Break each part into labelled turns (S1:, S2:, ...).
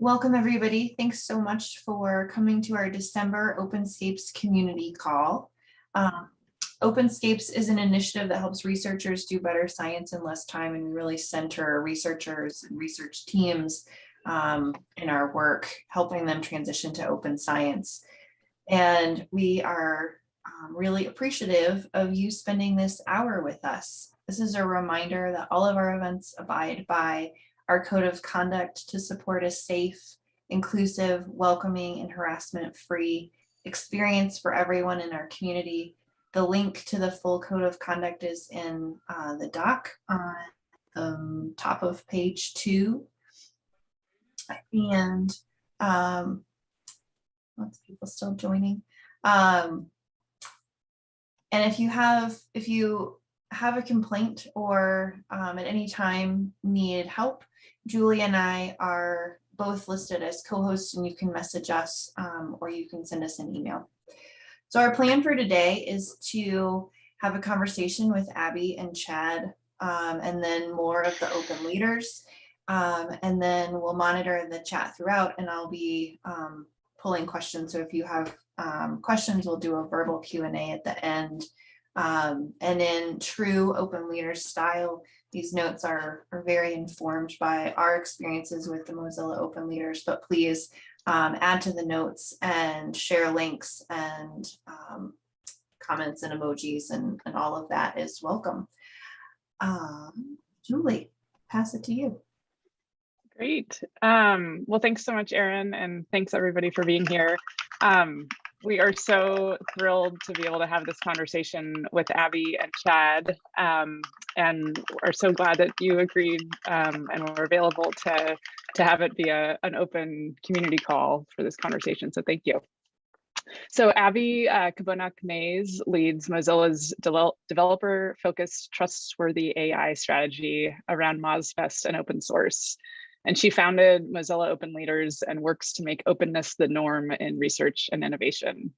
S1: Welcome, everybody. Thanks so much for coming to our December Openscapes community call. Openscapes is an initiative that helps researchers do better science in less time, and we really center researchers and research teams in our work, helping them transition to open science. And we are really appreciative of you spending this hour with us. This is a reminder that all of our events abide by our code of conduct to support a safe, inclusive, welcoming, and harassment-free experience for everyone in our community. The link to the full code of conduct is in the doc on the top of page 2. And lots of people still joining. And if you have a complaint or at any time need help, Julie and I are both listed as co-hosts, and you can message us or you can send us an email. So our plan for today is to have a conversation with Abby and Chad, and then more of the open leaders. And then we'll monitor the chat throughout, and I'll be pulling questions. So if you have questions, we'll do a verbal Q&A at the end. And in true open leaders style, these notes are very informed by our experiences with the Mozilla Open Leaders, but please add to the notes and share links, and comments and emojis and all of that is welcome. Julie, pass it to you.
S2: Great. Well, thanks so much, Erin, and thanks everybody for being here. We are so thrilled to be able to have this conversation with Abby and Chad, and are so glad that you agreed and were available to have it be an open community call for this conversation. So thank you. So Abby Cabunoc leads Mozilla's developer-focused, trustworthy AI strategy around MozFest and open source. And she founded Mozilla Open Leaders and works to make openness the norm in research and innovation.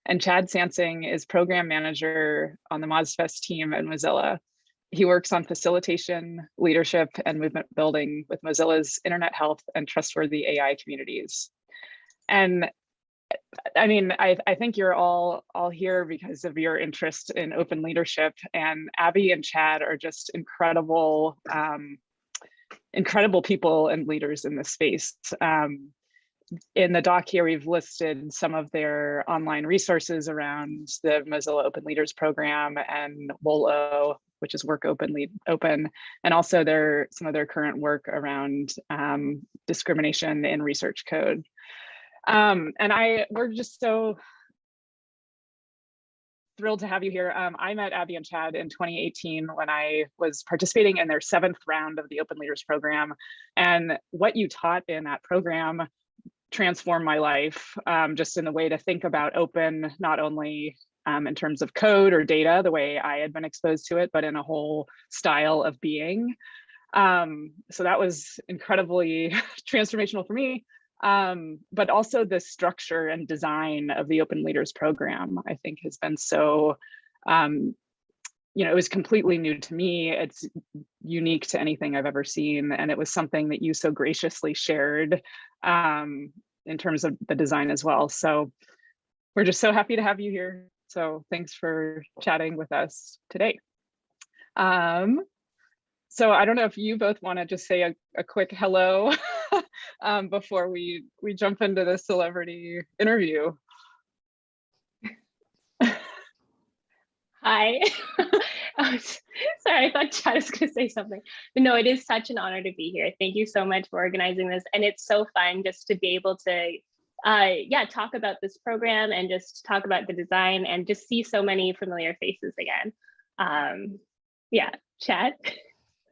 S2: And Chad Sansing is program manager on the MozFest team at Mozilla. He works on facilitation, leadership, and movement building with Mozilla's internet health and trustworthy AI communities. And I mean, I think you're all here because of your interest in open leadership, and Abby and Chad are just incredible people and leaders in this space. In the doc here, we've listed some of their online resources around the Mozilla Open Leaders program and WOLO, which is Work Open Lead Open, and also some of their current work around discrimination in research code. And we're just so thrilled to have you here. I met Abby and Chad in 2018 when I was participating in their 7th round of the Open Leaders program. And what you taught in that program transformed my life, just in the way to think about open, not only in terms of code or data, the way I had been exposed to it, but in a whole style of being. So that was incredibly transformational for me. But also the structure and design of the Open Leaders program, I think, has been so, it was completely new to me. It's unique to anything I've ever seen. And it was something that you so graciously shared in terms of the design as well. So we're just so happy to have you here. So thanks for chatting with us today. So I don't know if you both want to just say a quick hello before we jump into the celebrity interview.
S3: Hi. Sorry, I thought Chad was going to say something. But no, it is such an honor to be here. Thank you so much for organizing this. And it's so fun just to be able to talk about this program and just talk about the design and just see so many familiar faces again. Chad?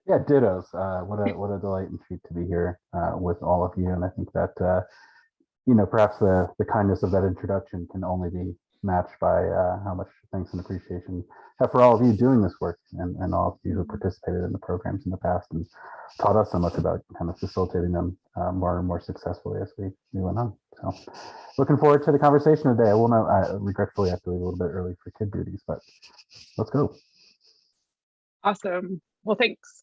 S4: Yeah, dittos. What a delight and treat to be here with all of you. And I think that, perhaps the kindness of that introduction can only be matched by how much thanks and appreciation have for all of you doing this work, and all of you who participated in the programs in the past and taught us so much about kind of facilitating them more and more successfully as we went on. So looking forward to the conversation today. I will know, regretfully, I have to leave a little bit early for kid duties, but let's go.
S2: Awesome. Well, thanks.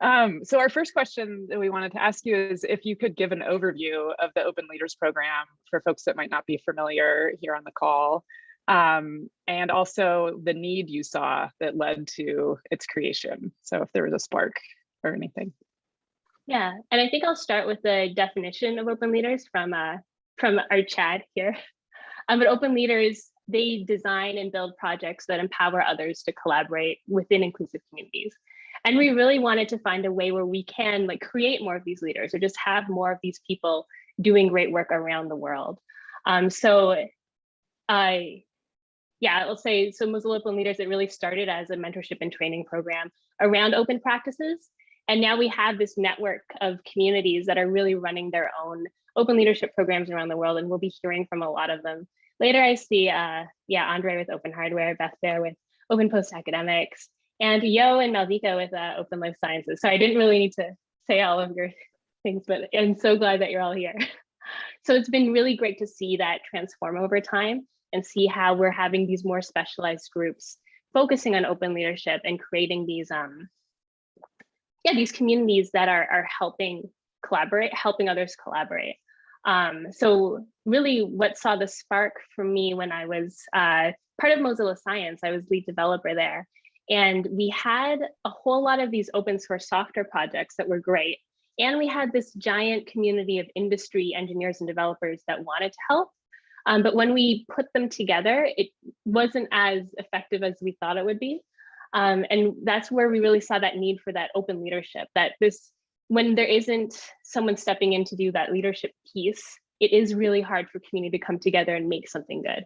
S2: So our first question that we wanted to ask you is if you could give an overview of the Open Leaders program for folks that might not be familiar here on the call, and also the need you saw that led to its creation. So if there was a spark or anything.
S3: Yeah, and I think I'll start with the definition of Open Leaders from our Chad here. But Open Leaders, they design and build projects that empower others to collaborate within inclusive communities. And we really wanted to find a way where we can like create more of these leaders or just have more of these people doing great work around the world. I'll say, so Mozilla Open Leaders, it really started as a mentorship and training program around open practices. And now we have this network of communities that are really running their own open leadership programs around the world. And we'll be hearing from a lot of them. Later, I see, Andre with Open Hardware, Beth Bear with Open Post Academics, and Yo and Malvika with Open Life Sciences. So I didn't really need to say all of your things, but I'm so glad that you're all here. So it's been really great to see that transform over time and see how we're having these more specialized groups focusing on open leadership and creating these, these communities that are helping others collaborate. So really what saw the spark for me when I was part of Mozilla Science, I was lead developer there. And we had a whole lot of these open source software projects that were great. And we had this giant community of industry engineers and developers that wanted to help. But when we put them together, it wasn't as effective as we thought it would be. And that's where we really saw that need for that open leadership, that when there isn't someone stepping in to do that leadership piece, it is really hard for community to come together and make something good.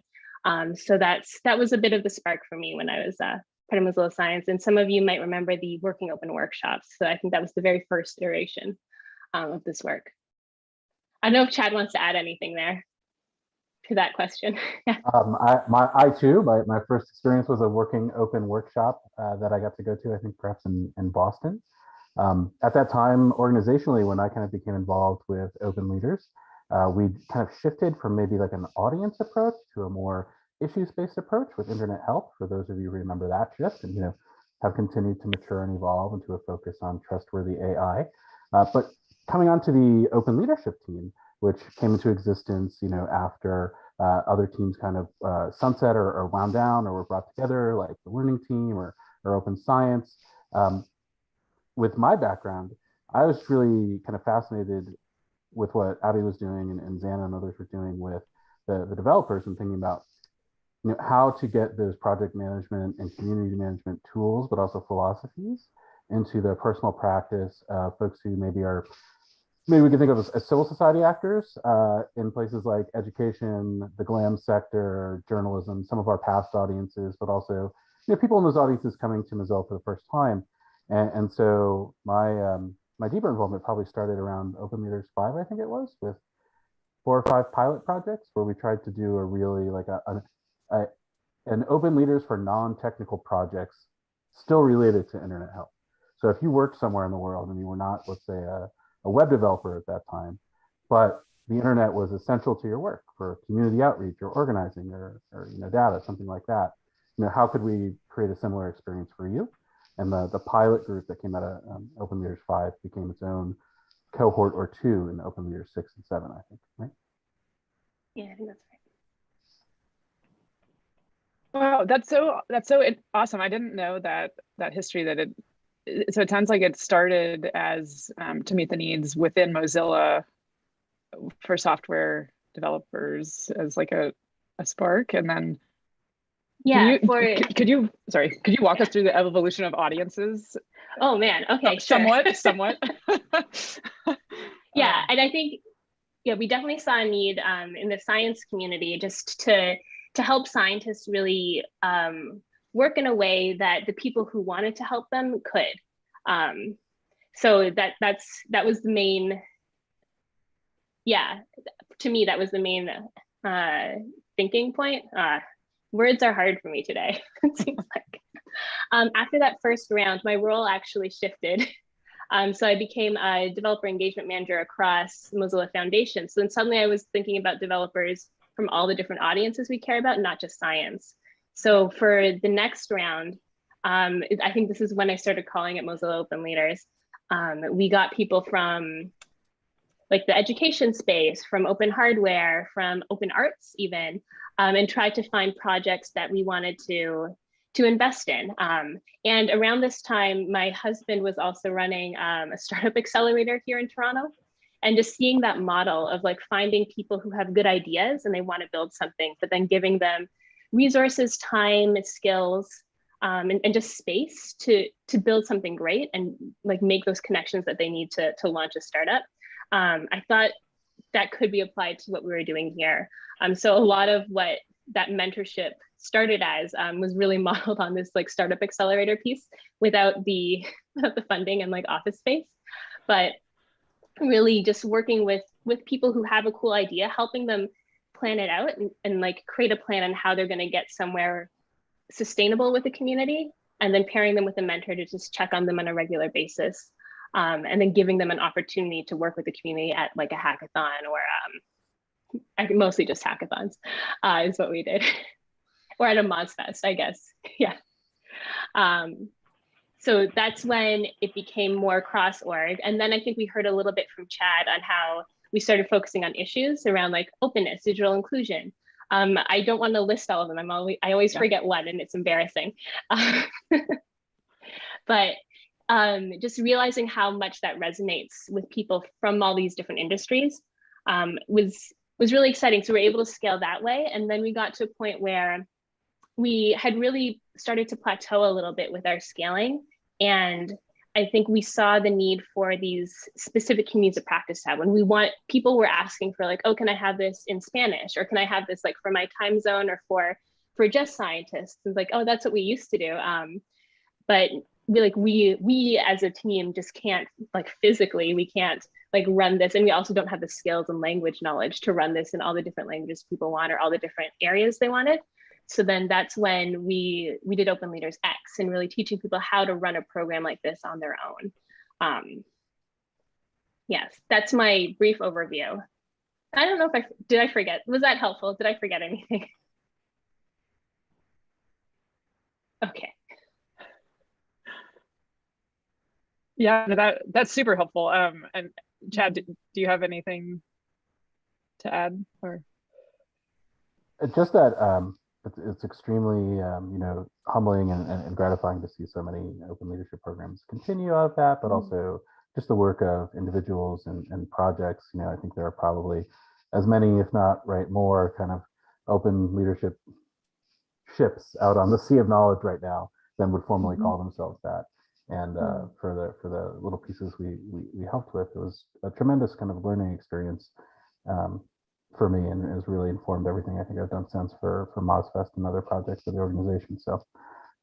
S3: So that was a bit of the spark for me when I was part of Mozilla Science. And some of you might remember the Working Open workshops. So I think that was the very first iteration of this work. I don't know if Chad wants to add anything there to that question.
S4: My first experience was a Working Open workshop that I got to go to, I think perhaps in Boston. At that time, organizationally, when I kind of became involved with Open Leaders, we kind of shifted from maybe like an audience approach to a more issues-based approach with internet health, for those of you who remember that shift, and have continued to mature and evolve into a focus on trustworthy AI. But coming on to the Open Leadership team, which came into existence, after other teams kind of sunset or wound down or were brought together, like the Learning Team or Open Science. With my background, I was really kind of fascinated with what Abby was doing and Xana and others were doing with the developers and thinking about how to get those project management and community management tools, but also philosophies into the personal practice of folks who maybe we can think of as civil society actors in places like education, the GLAM sector, journalism, some of our past audiences, but also people in those audiences coming to Mozilla for the first time. And so my deeper involvement probably started around Open Leaders 5, I think it was, with 4 or 5 pilot projects where we tried to do a really like an Open Leaders for non-technical projects still related to internet health. So if you worked somewhere in the world and you were not, let's say, a web developer at that time, but the internet was essential to your work for community outreach or organizing or data, something like that, how could we create a similar experience for you? And the pilot group that came out of Open Leaders 5 became its own cohort or 2 in Open Leaders 6 and 7, I think, right?
S3: Yeah, I think that's right.
S2: Wow, that's so awesome. I didn't know that history so it sounds like it started as to meet the needs within Mozilla for software developers as like a spark, and then could you walk us through the evolution of audiences?
S3: Oh man, okay,
S2: somewhat.
S3: Yeah, and I think we definitely saw a need in the science community just to help scientists really work in a way that the people who wanted to help them could. So that was the main, to me, that was the main thinking point. Words are hard for me today, it seems like. After that first round, my role actually shifted. So I became a developer engagement manager across Mozilla Foundation. So then suddenly I was thinking about developers from all the different audiences we care about, not just science. So for the next round, I think this is when I started calling it Mozilla Open Leaders. We got people from like the education space, from open hardware, from open arts even, and tried to find projects that we wanted to invest in. And around this time, my husband was also running a startup accelerator here in Toronto. And just seeing that model of like finding people who have good ideas and they want to build something, but then giving them resources, time, skills, and just space to build something great and like make those connections that they need to launch a startup. I thought that could be applied to what we were doing here. So a lot of what that mentorship started as was really modeled on this like startup accelerator piece without the funding and like office space, but really just working with people who have a cool idea, helping them plan it out and like create a plan on how they're going to get somewhere sustainable with the community, and then pairing them with a mentor to just check on them on a regular basis. And then giving them an opportunity to work with the community at like a hackathon or mostly just hackathons is what we did. Or at a Moz Fest, I guess. Yeah. So that's when it became more cross-org. And then I think we heard a little bit from Chad on how we started focusing on issues around like openness, digital inclusion. I don't want to list all of them. I always forget one and it's embarrassing. But just realizing how much that resonates with people from all these different industries was really exciting. So we're able to scale that way. And then we got to a point where we had really started to plateau a little bit with our scaling. And I think we saw the need for these specific communities of practice to have. When people were asking for like, oh, can I have this in Spanish? Or can I have this like for my time zone or for just scientists? And like, oh, that's what we used to do. But we as a team just can't like physically, we can't like run this. And we also don't have the skills and language knowledge to run this in all the different languages people want or all the different areas they wanted. So then that's when we did Open Leaders X and really teaching people how to run a program like this on their own. Yes, that's my brief overview. I don't know if did I forget? Was that helpful? Did I forget anything? Okay.
S2: Yeah, that's super helpful. And Chad, do you have anything to add or?
S4: Just that it's extremely humbling and gratifying to see so many open leadership programs continue out of that, but also just the work of individuals and projects. I think there are probably as many, if not more, kind of open leadership ships out on the sea of knowledge right now than would formally call themselves that. And for the little pieces we helped with, it was a tremendous kind of learning experience for me, and has really informed everything I think I've done since for MozFest and other projects for the organization. So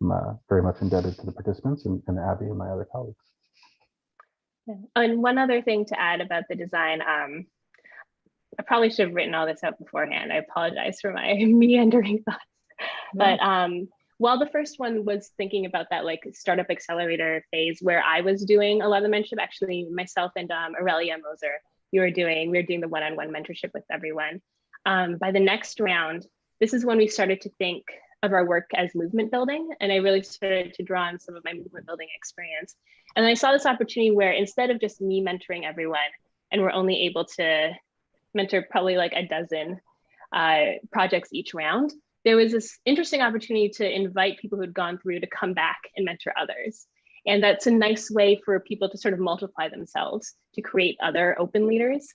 S4: I'm very much indebted to the participants and Abby and my other colleagues.
S3: And one other thing to add about the design, I probably should have written all this out beforehand. I apologize for my meandering thoughts. But while the first one was thinking about that like startup accelerator phase where I was doing a lot of the mentorship, actually myself and Aurelia Moser, we were doing the one-on-one mentorship with everyone. By the next round, this is when we started to think of our work as movement building. And I really started to draw on some of my movement building experience. And I saw this opportunity where instead of just me mentoring everyone, and we're only able to mentor probably like a dozen projects each round, there was this interesting opportunity to invite people who'd gone through to come back and mentor others. And that's a nice way for people to sort of multiply themselves to create other open leaders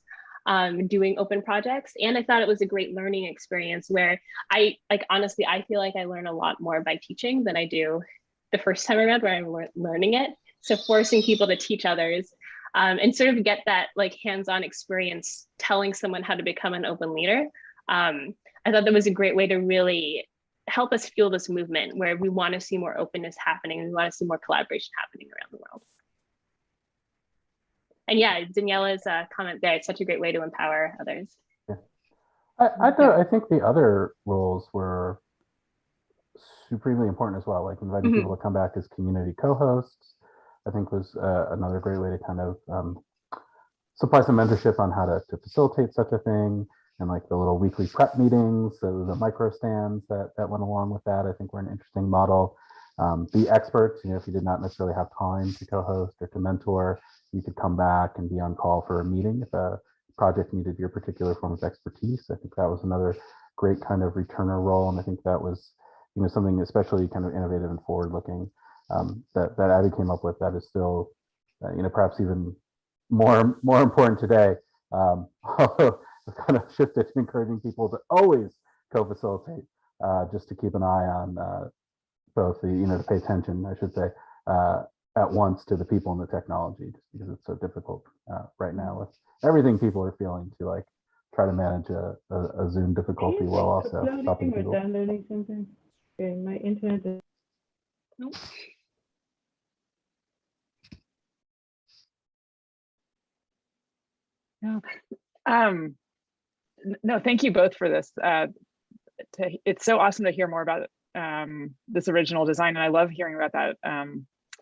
S3: doing open projects. And I thought it was a great learning experience where honestly, I feel like I learn a lot more by teaching than I do the first time around where I'm learning it. So forcing people to teach others and sort of get that like hands-on experience telling someone how to become an open leader. I thought that was a great way to really help us fuel this movement where we want to see more openness happening and we want to see more collaboration happening around the world. And yeah, Daniela's comment there, it's such a great way to empower others.
S4: Yeah. I think the other roles were supremely important as well, like inviting people to come back as community co-hosts, I think was another great way to kind of supply some mentorship on how to facilitate such a thing. And like the little weekly prep meetings, so the micro stands that went along with that, I think were an interesting model. The experts, if you did not necessarily have time to co-host or to mentor, you could come back and be on call for a meeting if a project needed your particular form of expertise. I think that was another great kind of returner role. And I think that was, something especially kind of innovative and forward looking that Abby came up with that is still, perhaps even more important today. Although I've kind of shifted to encouraging people to always co-facilitate, just to keep an eye on both to pay attention, I should say, at once to the people and the technology, just because it's so difficult right now with everything people are feeling to like try to manage a Zoom difficulty while also helping people.
S5: Downloading something. Okay, my internet is.
S2: Nope. No. No, thank you both for this. It's so awesome to hear more about this original design, and I love hearing about that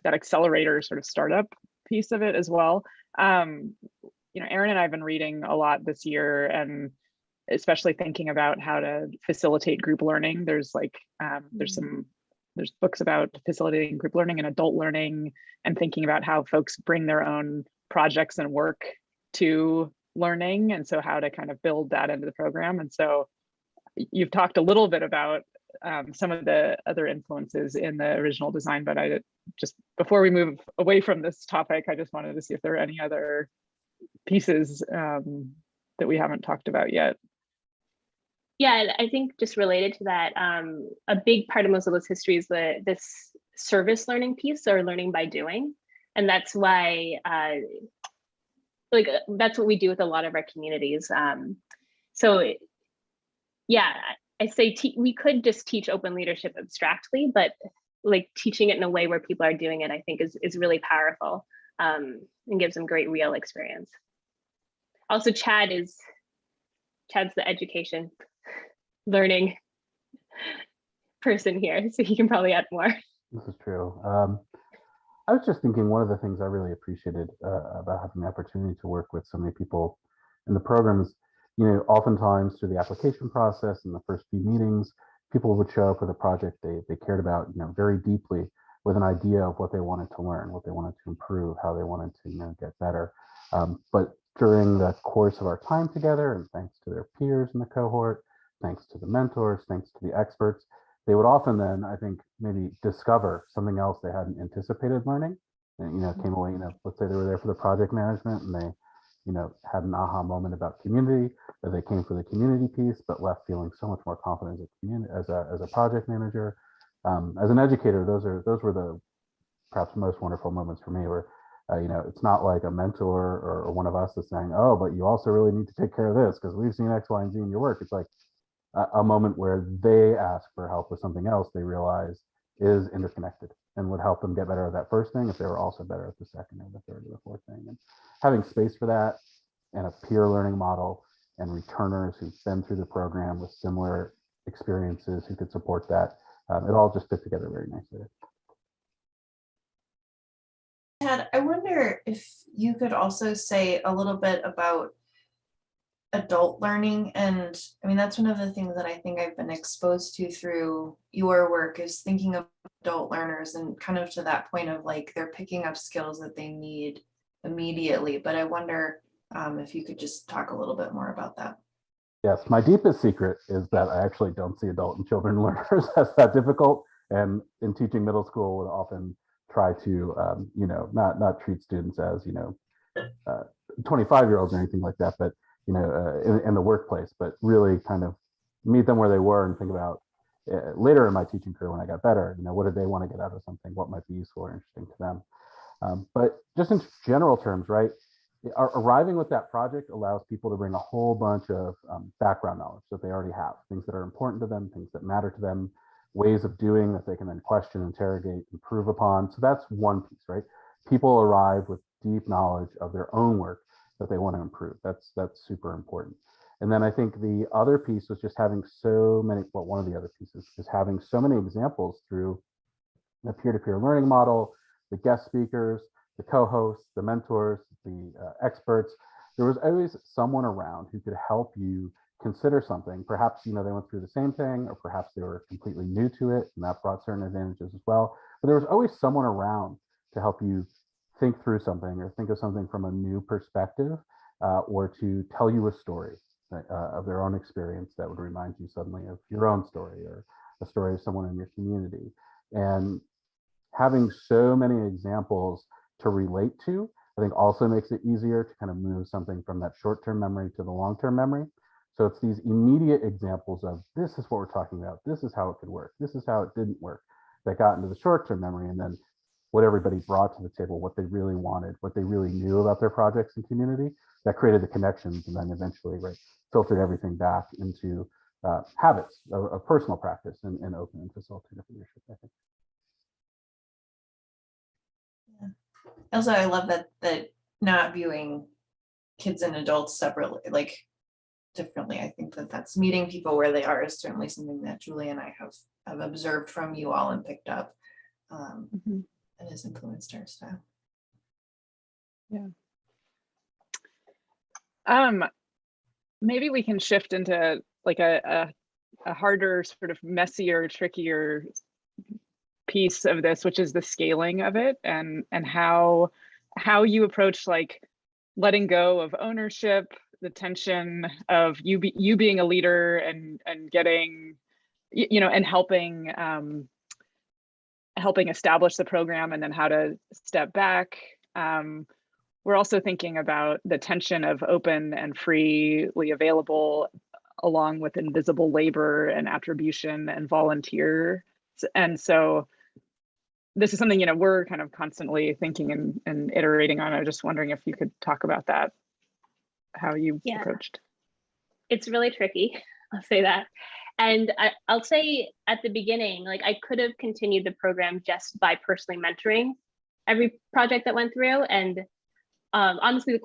S2: that accelerator sort of startup piece of it as well. Erin and I have been reading a lot this year, and especially thinking about how to facilitate group learning. There's like there's books about facilitating group learning and adult learning, and thinking about how folks bring their own projects and work to learning, and so how to kind of build that into the program. And so you've talked a little bit about some of the other influences in the original design, but I just, before we move away from this topic, I just wanted to see if there are any other pieces that we haven't talked about yet.
S3: Yeah, I think just related to that, a big part of Mozilla's history is this service learning piece, or learning by doing. And that's why, that's what we do with a lot of our communities. So yeah, I say we could just teach open leadership abstractly, but like teaching it in a way where people are doing it, I think is really powerful, and gives them great real experience. Also, Chad's the education learning person here, so he can probably add more.
S4: This is true. I was just thinking, one of the things I really appreciated about having the opportunity to work with so many people in the program is, oftentimes through the application process and the first few meetings, people would show up with a project they cared about, very deeply, with an idea of what they wanted to learn, what they wanted to improve, how they wanted to, get better. But during the course of our time together, and thanks to their peers in the cohort, thanks to the mentors, thanks to the experts, they would often then, I think, maybe discover something else they hadn't anticipated learning. And, came away, let's say they were there for the project management and they, had an aha moment about community, or they came for the community piece, but left feeling so much more confident as a project manager. As an educator, those were the perhaps most wonderful moments for me, where it's not like a mentor or one of us is saying, oh, but you also really need to take care of this because we've seen X, Y, and Z in your work. It's like a moment where they ask for help with something else they realize is interconnected and would help them get better at that first thing if they were also better at the second or the third or the fourth thing. And having space for that, and a peer learning model, and returners who've been through the program with similar experiences who could support that, it all just fit together very nicely.
S1: Chad, I wonder if you could also say a little bit about adult learning. And I mean, that's one of the things that I think I've been exposed to through your work, is thinking of adult learners, and kind of to that point of like, they're picking up skills that they need immediately. But I wonder if you could just talk a little bit more about that.
S4: Yes, my deepest secret is that I actually don't see adult and children learners as that difficult. And in teaching middle school, would often try to, not treat students as, 25-year-olds or anything like that, but, in the workplace, but really kind of meet them where they were and think about later in my teaching career when I got better, what did they want to get out of something? What might be useful or interesting to them? But just in general terms, right? Arriving with that project allows people to bring a whole bunch of background knowledge that they already have, things that are important to them, things that matter to them, ways of doing that they can then question, interrogate, improve upon. So that's one piece, right? People arrive with deep knowledge of their own work that they want to improve. That's super important. And then I think the other piece was just having so many, well, one of the other pieces is having so many examples through the peer-to-peer learning model, the guest speakers, the co-hosts, the mentors, the experts. There was always someone around who could help you consider something. Perhaps, they went through the same thing, or perhaps they were completely new to it, and that brought certain advantages as well. But there was always someone around to help you think through something or think of something from a new perspective, or to tell you a story of their own experience that would remind you suddenly of your own story or a story of someone in your community. And having so many examples to relate to, I think also makes it easier to kind of move something from that short-term memory to the long-term memory. So it's these immediate examples of this is what we're talking about. This is how it could work. This is how it didn't work, that got into the short-term memory, and then what everybody brought to the table, what they really wanted, what they really knew about their projects and community, that created the connections, and then eventually filtered everything back into habits of personal practice and open and facilitative leadership, I think.
S1: Also, I love that not viewing kids and adults separately, like differently. I think that's meeting people where they are is certainly something that Julie and I have observed from you all and picked up. That has influenced our style.
S2: Yeah. Maybe we can shift into like a harder, sort of messier, trickier piece of this, which is the scaling of it, and how you approach like letting go of ownership, the tension of you being a leader and getting, you know, and helping establish the program, and then how to step back. We're also thinking about the tension of open and freely available, along with invisible labor and attribution and volunteer. And so this is something, you know, we're kind of constantly thinking and iterating on. I'm just wondering if you could talk about that, how you approached.
S3: It's really tricky, I'll say that. And I'll say at the beginning, like I could have continued the program just by personally mentoring every project that went through. And honestly,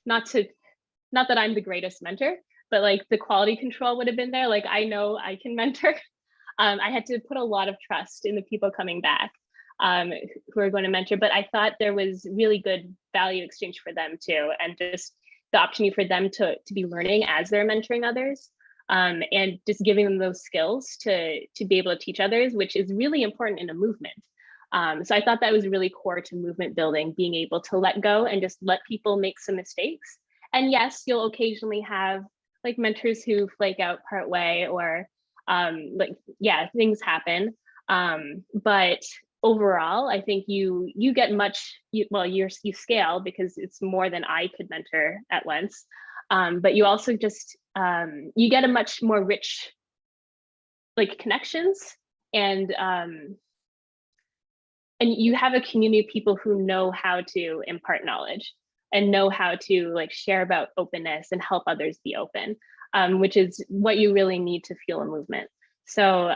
S3: not that I'm the greatest mentor, but like the quality control would have been there. Like I know I can mentor. I had to put a lot of trust in the people coming back who are going to mentor, but I thought there was really good value exchange for them too. And just the opportunity for them to be learning as they're mentoring others, and just giving them those skills to be able to teach others, which is really important in a movement. So I thought that was really core to movement building, being able to let go and just let people make some mistakes. And yes, you'll occasionally have like mentors who flake out part way, or things happen. But overall, I think you get you scale because it's more than I could mentor at once. But you also just you get a much more rich like connections, and you have a community of people who know how to impart knowledge and know how to like share about openness and help others be open, which is what you really need to fuel a movement. So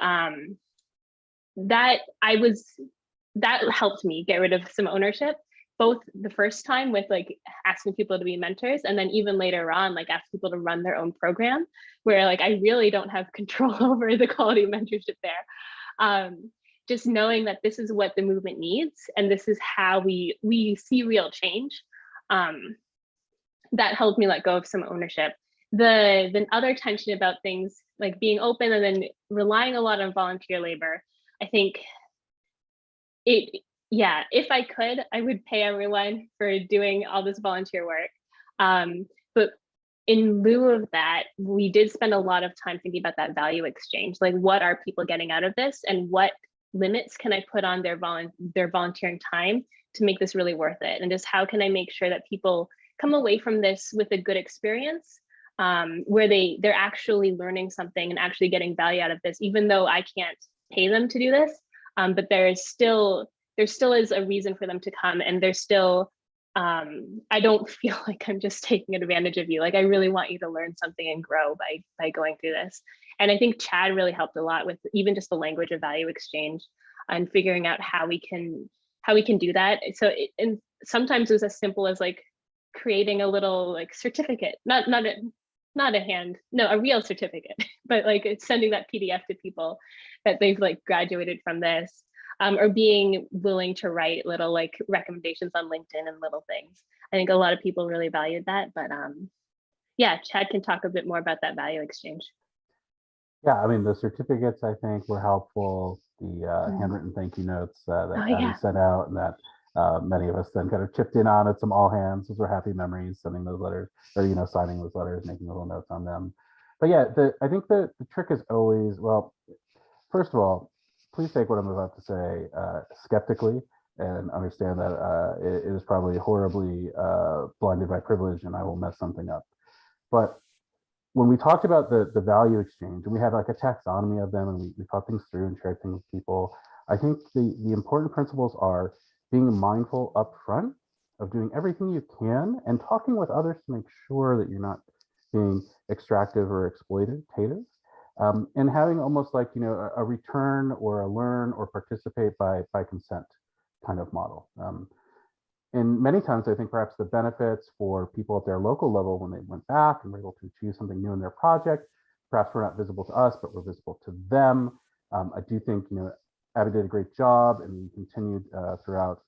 S3: that helped me get rid of some ownership, both the first time with like asking people to be mentors, and then even later on, like ask people to run their own program, where like I really don't have control over the quality of mentorship there. Just knowing that this is what the movement needs, and this is how we see real change. That helped me let go of some ownership. The other tension about things like being open and then relying a lot on volunteer labor, I think if I could, I would pay everyone for doing all this volunteer work. But in lieu of that, we did spend a lot of time thinking about that value exchange. Like, what are people getting out of this, and what limits can I put on their volunteering time to make this really worth it? And just how can I make sure that people come away from this with a good experience, where they're actually learning something and actually getting value out of this, even though I can't pay them to do this. But there still is a reason for them to come, and there's still I don't feel like I'm just taking advantage of you. Like I really want you to learn something and grow by going through this. And I think Chad really helped a lot with even just the language of value exchange and figuring out how we can do that. So and sometimes it was as simple as like creating a little like certificate, a real certificate, but like it's sending that PDF to people that they've like graduated from this. Or being willing to write little like recommendations on LinkedIn and little things. I think a lot of people really valued that, but Chad can talk a bit more about that value exchange.
S4: Yeah, I mean, the certificates I think were helpful. The handwritten thank you notes that Abby sent out, and that many of us then kind of chipped in on it, some all hands. Those were happy memories, sending those letters, or signing those letters, making little notes on them. But yeah, I think the trick is always, well, first of all, please take what I'm about to say skeptically, and understand that it is probably horribly blinded by privilege, and I will mess something up. But when we talked about the value exchange, and we had like a taxonomy of them, and we thought things through and shared things with people, I think the important principles are being mindful upfront of doing everything you can and talking with others to make sure that you're not being extractive or exploitative, and having almost like, a return or a learn or participate by consent kind of model. And many times I think perhaps the benefits for people at their local level when they went back and were able to achieve something new in their project, perhaps we're not visible to us, but we're visible to them. I do think, Abby did a great job, and we continued throughout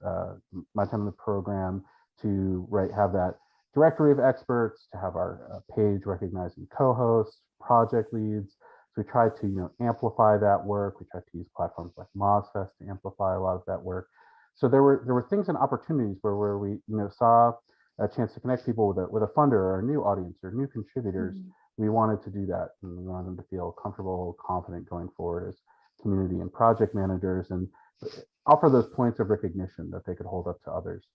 S4: my time in the program to have that directory of experts, to have our page recognizing co-hosts, project leads. So we tried to amplify that work. We tried to use platforms like MozFest to amplify a lot of that work. So there were things and opportunities where we saw a chance to connect people with a funder or a new audience or new contributors. Mm-hmm. We wanted to do that, and we wanted them to feel comfortable, confident going forward as community and project managers, and offer those points of recognition that they could hold up to others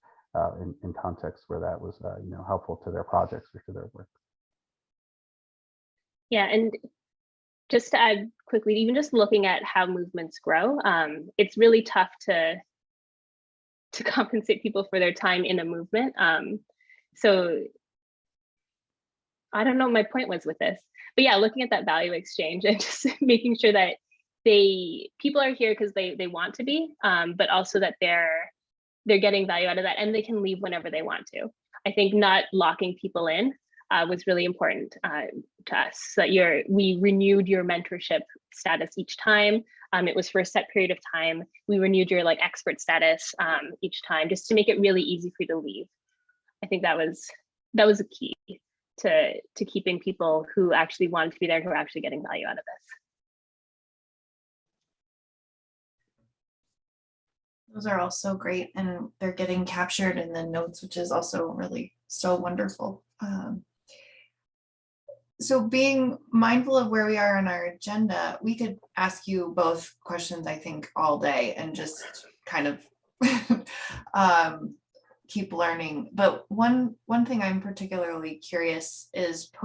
S4: in contexts where that was helpful to their projects or to their work.
S3: Yeah, and just to add quickly, even just looking at how movements grow, it's really tough to compensate people for their time in a movement. So I don't know what my point was with this, but yeah, looking at that value exchange and just making sure that people are here because they want to be, but also that they're getting value out of that, and they can leave whenever they want to. I think not locking people in was really important to us. So that we renewed your mentorship status each time. It was for a set period of time. We renewed your expert status each time, just to make it really easy for you to leave. I think that was a key to keeping people who actually wanted to be there, who are actually getting value out of this.
S1: Those are all so great, and they're getting captured in the notes, which is also really so wonderful. So being mindful of where we are on our agenda, we could ask you both questions, I think, all day and just kind of keep learning. But one thing I'm particularly curious is if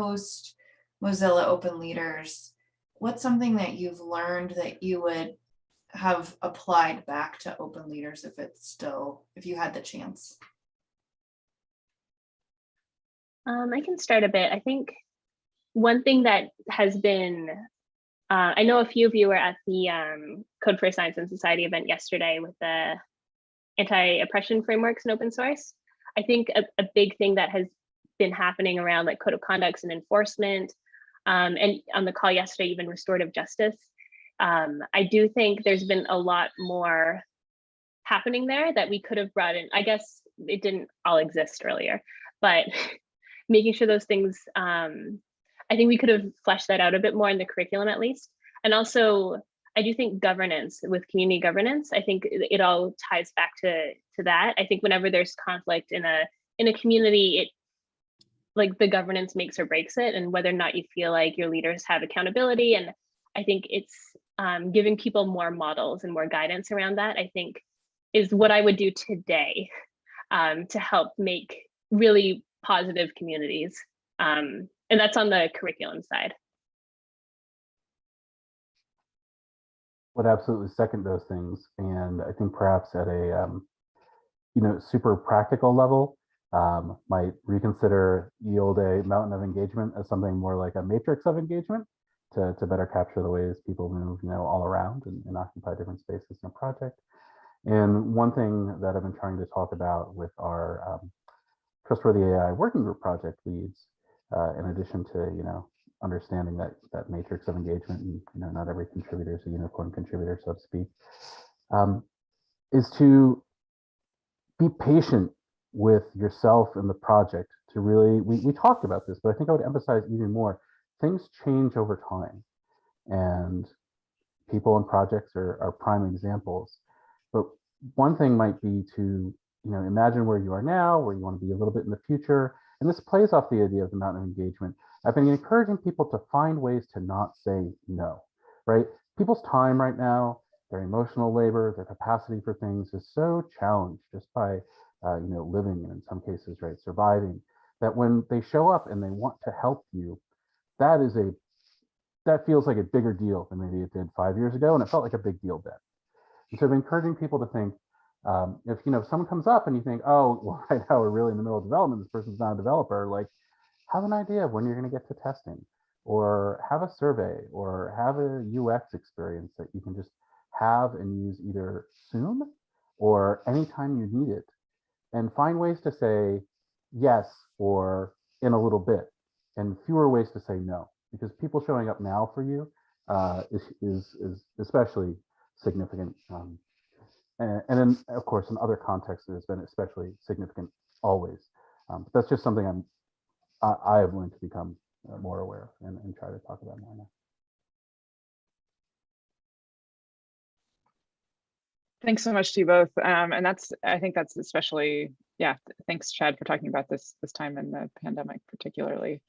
S1: Mozilla Open Leaders, what's something that you've learned that you would have applied back to Open Leaders if you had the chance?
S3: I can start a bit. I think one thing that has been, I know a few of you were at the Code for Science and Society event yesterday with the anti-oppression frameworks in open source. I think a big thing that has been happening around code of conducts and enforcement, and on the call yesterday, even restorative justice. I do think there's been a lot more happening there that we could have brought in. I guess it didn't all exist earlier, but making sure those things, I think we could have fleshed that out a bit more in the curriculum at least. And also, I do think governance, with community governance, I think it all ties back to that. I think whenever there's conflict in a community, the governance makes or breaks it, and whether or not you feel like your leaders have accountability. And I think it's giving people more models and more guidance around that, I think, is what I would do today to help make really positive communities. And that's on the curriculum side.
S4: Would absolutely second those things. And I think perhaps at a super practical level, might reconsider yield a mountain of engagement as something more like a matrix of engagement to better capture the ways people move all around and occupy different spaces in a project. And one thing that I've been trying to talk about with our Trustworthy AI working group project leads, in addition to understanding that matrix of engagement, and not every contributor is a unicorn contributor, so to speak, is to be patient with yourself and the project. To really, we talked about this, but I think I would emphasize even more, things change over time, and people and projects are prime examples. But one thing might be to imagine where you are now, where you want to be a little bit in the future. And this plays off the idea of the mountain of engagement. I've been encouraging people to find ways to not say no, right? People's time right now, their emotional labor, their capacity for things is so challenged just by, living and in some cases, right, surviving, that when they show up and they want to help you, that feels like a bigger deal than maybe it did 5 years ago, and it felt like a big deal then. And so I'm encouraging people to think, if someone comes up and you think, oh, well, right now we're really in the middle of development, this person's not a developer, like, have an idea of when you're going to get to testing, or have a survey, or have a UX experience that you can just have and use either soon or anytime you need it, and find ways to say yes or in a little bit, and fewer ways to say no, because people showing up now for you is especially significant. And then, of course, in other contexts, it has been especially significant always. But that's just something I have learned to become more aware of and try to talk about more now.
S2: Thanks so much to you both. And I think that's especially, yeah, thanks, Chad, for talking about this time in the pandemic, particularly.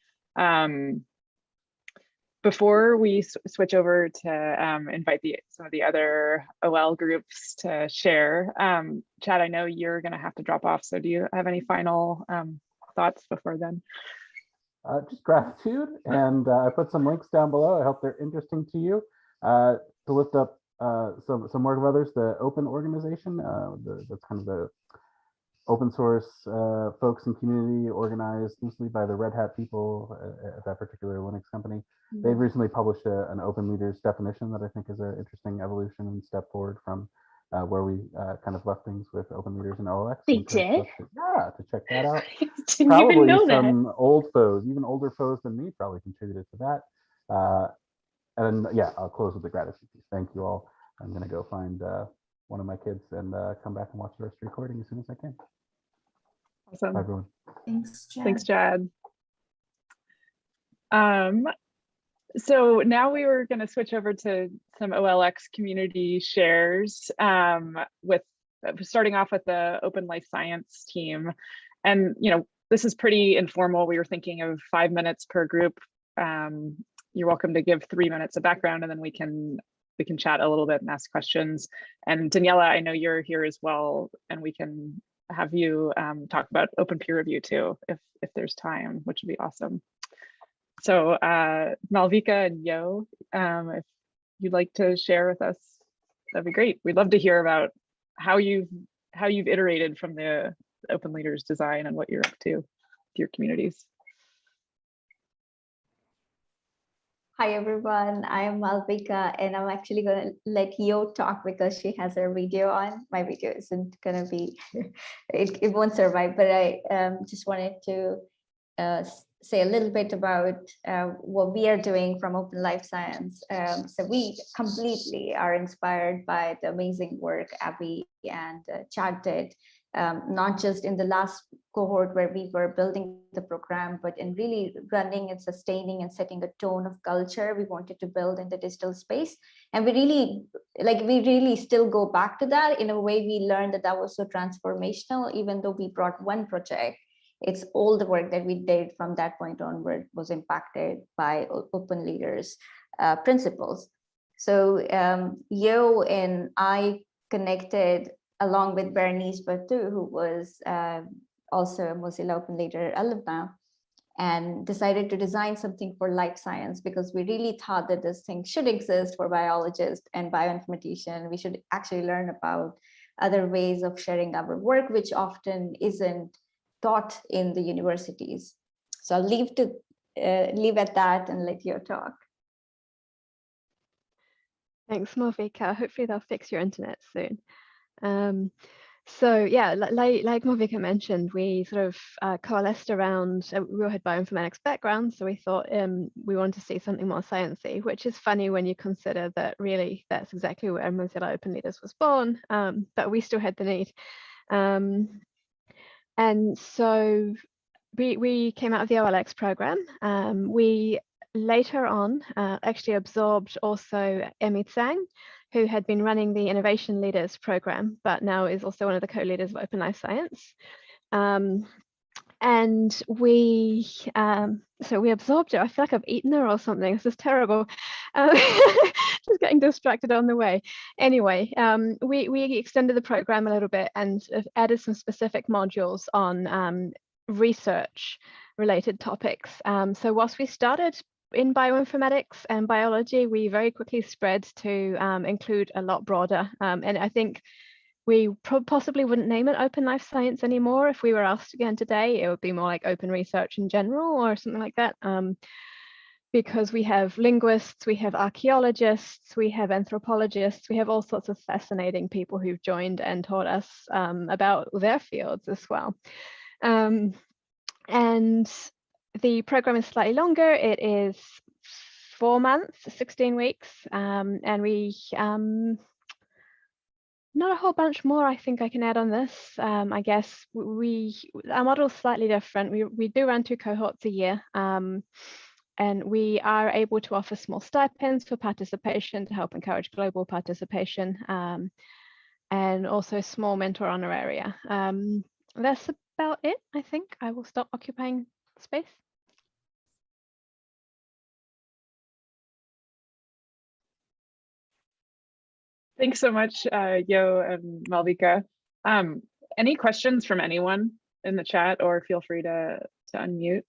S2: Before we switch over to invite some of the other OL groups to share, Chad, I know you're going to have to drop off. So do you have any final thoughts before then?
S4: Just gratitude, and I put some links down below. I hope they're interesting to you. To lift up some work of others, the Open organization, that's kind of the open source folks and community organized loosely by the Red Hat people at that particular Linux company. They've recently published an Open Leaders definition that I think is an interesting evolution and step forward from where we kind of left things with Open Leaders and OLX.
S3: They did?
S4: Yeah, to check that out.
S3: Didn't
S4: Probably
S3: even know
S4: some
S3: that.
S4: old foes, even older foes than me, probably contributed to that. And yeah, I'll close with the gratitude piece. Thank you all. I'm going to go find one of my kids and come back and watch the rest of the recording as soon as I can.
S2: Awesome.
S4: Bye, everyone.
S1: Thanks, Chad.
S2: Thanks, Chad. So now we were going to switch over to some OLX community shares with starting off with the Open Life Science team. And, this is pretty informal. We were thinking of 5 minutes per group. You're welcome to give 3 minutes of background, and then we can chat a little bit and ask questions. And Daniela, I know you're here as well, and we can have you talk about open peer review too, if there's time, which would be awesome. So Malvika and Yo, if you'd like to share with us, that'd be great. We'd love to hear about how you've iterated from the Open Leaders design and what you're up to with your communities.
S6: Hi everyone, I am Malvika, and I'm actually going to let Yo talk because she has her video on. My video isn't going to be, it won't survive, but I just wanted to say a little bit about what we are doing from Open Life Science. So we completely are inspired by the amazing work Abby and Chad did, not just in the last cohort where we were building the program, but in really running and sustaining and setting a tone of culture we wanted to build in the digital space. And we really still go back to that. In a way, we learned that was so transformational. Even though we brought one project, it's all the work that we did from that point onward was impacted by Open Leaders principles. So Yo and I connected along with Bernice Batu, who was also a Mozilla Open Leader alumna, and decided to design something for life science because we really thought that this thing should exist for biologists and bioinformaticians. We should actually learn about other ways of sharing our work, which often isn't taught in the universities. So I'll leave at that and let you talk.
S7: Thanks, Malvika. Hopefully they'll fix your internet soon. So yeah, like Malvika mentioned, we sort of coalesced around, we all had bioinformatics backgrounds, so we thought we wanted to see something more sciencey, which is funny when you consider that really that's exactly where Mozilla Open Leaders was born, but we still had the need. And so we came out of the OLX program. We later on actually absorbed also Emmy Tsang, who had been running the Innovation Leaders program, but now is also one of the co-leaders of Open Life Science. And we absorbed it. I feel like I've eaten her or something. This is terrible. Just getting distracted on the way. Anyway, we extended the program a little bit and added some specific modules on research related topics. So whilst we started in bioinformatics and biology, we very quickly spread to include a lot broader. And I think we possibly wouldn't name it Open Life Science anymore. If we were asked again today, it would be more like open research in general or something like that. Because we have linguists, we have archaeologists, we have anthropologists, we have all sorts of fascinating people who've joined and taught us about their fields as well. And the program is slightly longer. It is 4 months, 16 weeks, and we not a whole bunch more I think I can add on this. I guess our model is slightly different. We do run 2 cohorts a year, and we are able to offer small stipends for participation to help encourage global participation, and also small mentor honoraria. That's about it, I think. I will stop occupying space.
S2: Thanks so much, Yo and Malvika. Any questions from anyone in the chat, or feel free to unmute.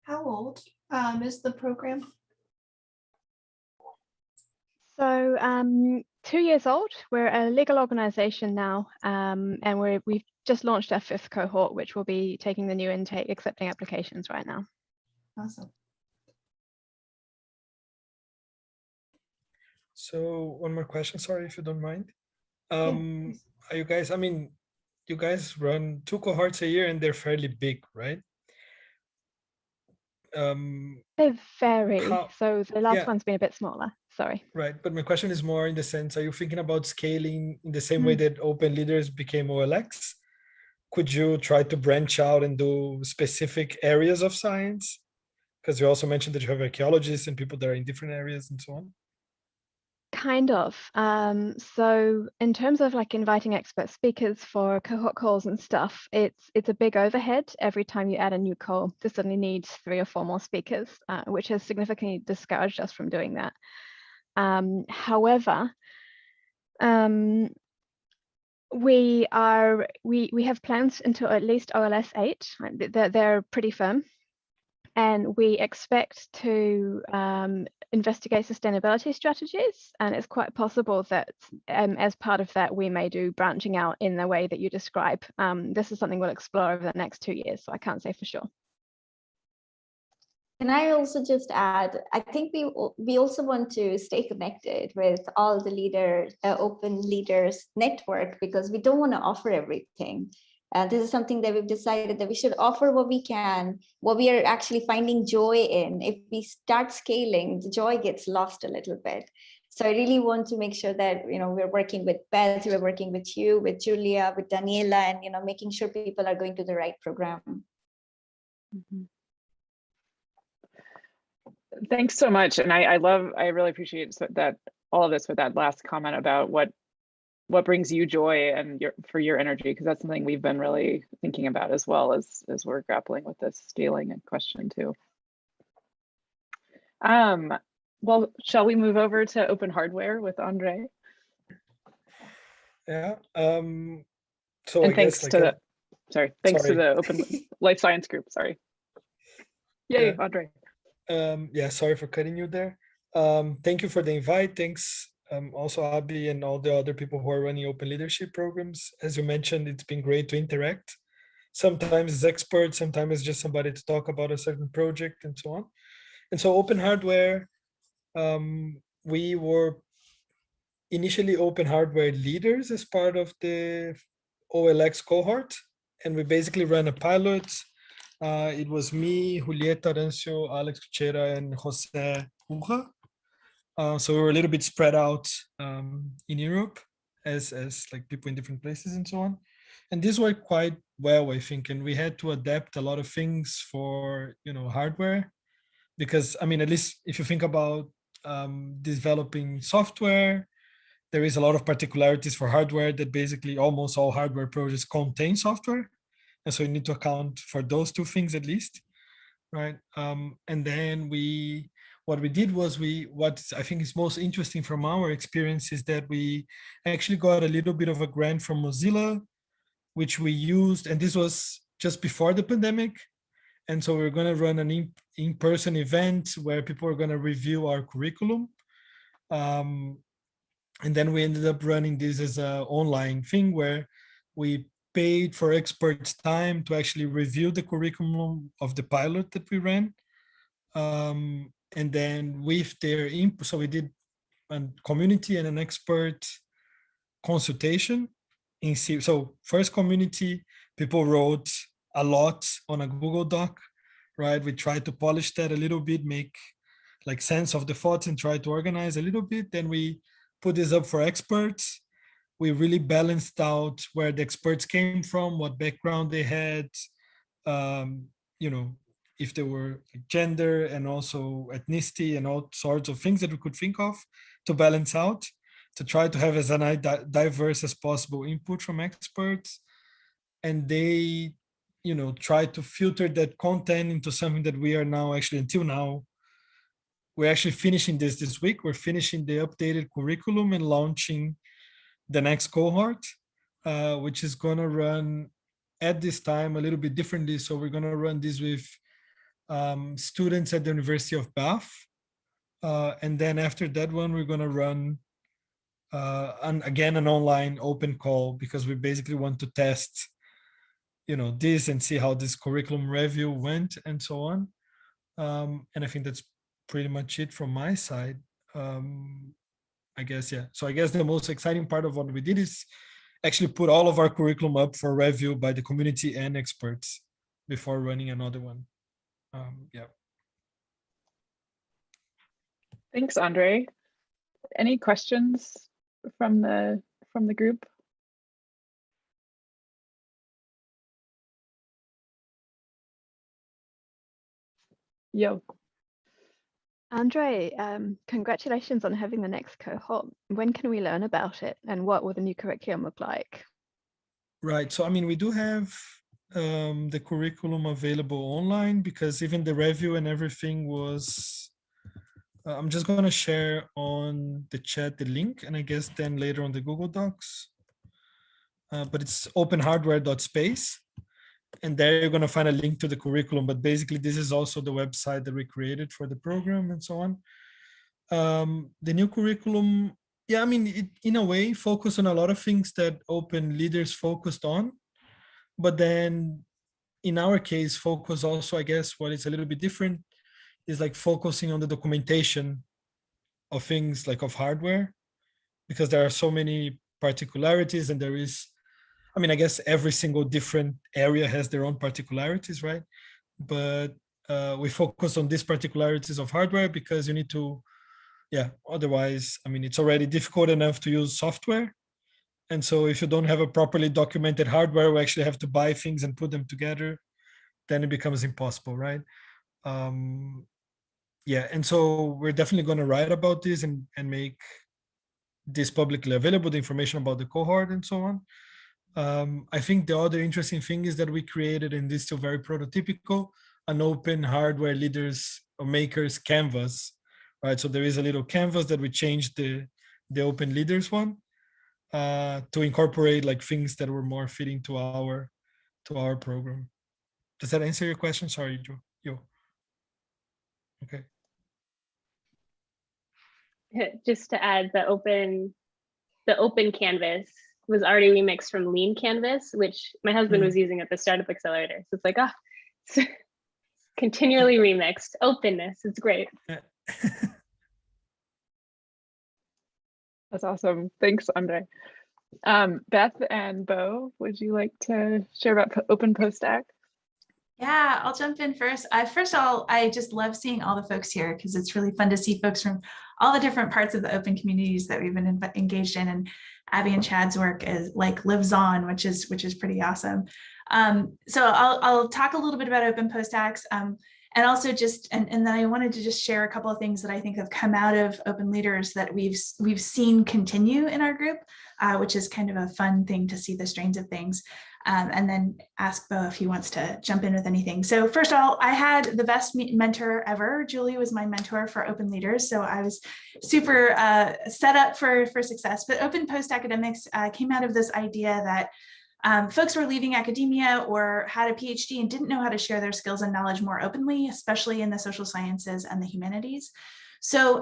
S1: How old is the program?
S7: So 2 years old. We're a legal organization now, and we've just launched our 5th cohort, which will be taking the new intake, accepting applications right now.
S1: Awesome.
S8: So one more question, sorry if you don't mind.
S1: Yeah,
S8: Are you guys, I mean, you guys run 2 cohorts a year and they're fairly big, right?
S7: They vary.
S8: How-
S7: So the last
S8: yeah.
S7: one's been a bit smaller. Sorry.
S8: Right, but my question is more in the sense, are you thinking about scaling in the same way that Open Leaders became OLX? Could you try to branch out and do specific areas of science? Because you also mentioned that you have archaeologists and people that are in different areas and so on.
S7: Kind of. So in terms of like inviting expert speakers for cohort calls and stuff, it's a big overhead every time you add a new call to suddenly need 3 or 4 more speakers, which has significantly discouraged us from doing that. However, we have plans until at least OLS 8. They're pretty firm, and we expect to investigate sustainability strategies, and it's quite possible that as part of that we may do branching out in the way that you describe. This is something we'll explore over the next 2 years, so I can't say for sure.
S6: Can I also just add, I think we also want to stay connected with all the leaders, Open Leaders network, because we don't want to offer everything. This is something that we've decided that we should offer what we can, what we are actually finding joy in. If we start scaling, the joy gets lost a little bit. So I really want to make sure that, you know, we're working with Beth, we're working with you, with Julia, with Daniela, and, you know, making sure people are going to the right program.
S2: Mm-hmm. Thanks so much. And I really appreciate that all of this with that last comment about what brings you joy and for your energy, because that's something we've been really thinking about as well as we're grappling with this scaling and question too. Well, shall we move over to open hardware with Andre?
S8: Yeah.
S2: So and thanks to the Open Life Science group. Sorry. Yay, yeah. Andre.
S8: Yeah, sorry for cutting you there. Thank you for the invite. Thanks also Abby and all the other people who are running open leadership programs. As you mentioned, it's been great to interact. Sometimes it's experts, sometimes it's just somebody to talk about a certain project and so on. And so open hardware, we were initially open hardware leaders as part of the OLX cohort. And we basically ran a pilot. It was me, Julieta Arancio, Alex Cuchera, and Jose Uja. So we were a little bit spread out in Europe as like people in different places and so on. And these worked quite well, I think. And we had to adapt a lot of things for, hardware, because, I mean, at least if you think about developing software, there is a lot of particularities for hardware that basically almost all hardware projects contain software. And so you need to account for those two things at least, right? And then what we did was what I think is most interesting from our experience is that we actually got a little bit of a grant from Mozilla, which we used, and this was just before the pandemic. And so we're going to run an in-person event where people are going to review our curriculum. And then we ended up running this as an online thing where we paid for experts' time to actually review the curriculum of the pilot that we ran. And then with their input, so we did a community and an expert consultation. So first community, people wrote a lot on a Google Doc, right? We tried to polish that a little bit, make like sense of the thoughts and try to organize a little bit. Then we put this up for experts. We really balanced out where the experts came from, what background they had, if they were gender and also ethnicity and all sorts of things that we could think of to balance out, to try to have as diverse as possible input from experts. And they, try to filter that content into something that we are now actually, until now, we're actually finishing this week. We're finishing the updated curriculum and launching the next cohort, which is going to run at this time a little bit differently. So we're going to run this with students at the University of Bath. And then after that one, we're going to run an online open call, because we basically want to test, this and see how this curriculum review went and so on. And I think that's pretty much it from my side. I guess, yeah. So I guess the most exciting part of what we did is actually put all of our curriculum up for review by the community and experts before running another one. Yeah.
S2: Thanks, Andre. Any questions from the group? Yo.
S7: Andre, congratulations on having the next cohort. When can we learn about it, and what will the new curriculum look like?
S8: Right. So, I mean, we do have the curriculum available online, because even the review and everything was, I'm just going to share on the chat the link, and I guess then later on the Google Docs. But it's openhardware.space. And there you're going to find a link to the curriculum. But basically, this is also the website that we created for the program and so on. The new curriculum, yeah, I mean, it, in a way, focused on a lot of things that Open Leaders focused on. But then in our case, focus also, I guess, what is a little bit different is like focusing on the documentation of things like of hardware, because there are so many particularities, and there is, I mean, I guess every single different area has their own particularities, right? But we focus on these particularities of hardware because you need to, yeah, otherwise, I mean, it's already difficult enough to use software. And so if you don't have a properly documented hardware, we actually have to buy things and put them together, then it becomes impossible, right? Yeah, and so we're definitely going to write about this and make this publicly available, the information about the cohort and so on. I think the other interesting thing is that we created, and this is still very prototypical, an open hardware leaders or makers canvas, right? So there is a little canvas that we changed the open leaders one to incorporate like things that were more fitting to our program. Does that answer your question? Sorry, Joe. Okay.
S3: Just to add, the open canvas was already remixed from Lean Canvas, which my husband was using at the Startup Accelerator. So it's like, it's continually remixed. Openness, it's great.
S2: That's awesome. Thanks, Andre. Beth and Bo, would you like to share about Open Postdoc?
S1: Yeah, I'll jump in first. First of all, I just love seeing all the folks here because it's really fun to see folks from all the different parts of the open communities that we've been engaged in. And Abby and Chad's work is like lives on, which is pretty awesome. So I'll talk a little bit about Open Post Acts, and also just and then I wanted to just share a couple of things that I think have come out of Open Leaders that we've seen continue in our group, which is kind of a fun thing to see the strains of things. And then ask Bo if he wants to jump in with anything. So first of all, I had the best mentor ever. Julie was my mentor for Open Leaders. So I was super set up for success. But Open Post Academics came out of this idea that folks were leaving academia or had a PhD and didn't know how to share their skills and knowledge more openly, especially in the social sciences and the humanities. So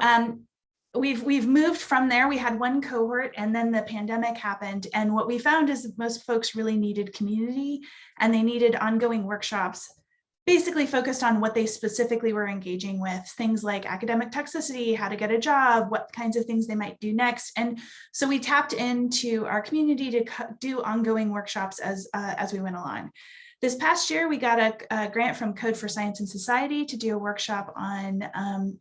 S1: we've moved from there. We had one cohort and then the pandemic happened. And what we found is that most folks really needed community and they needed ongoing workshops, basically focused on what they specifically were engaging with, things like academic toxicity, how to get a job, what kinds of things they might do next. And so we tapped into our community to do ongoing workshops as we went along. This past year, we got a grant from Code for Science and Society to do a workshop on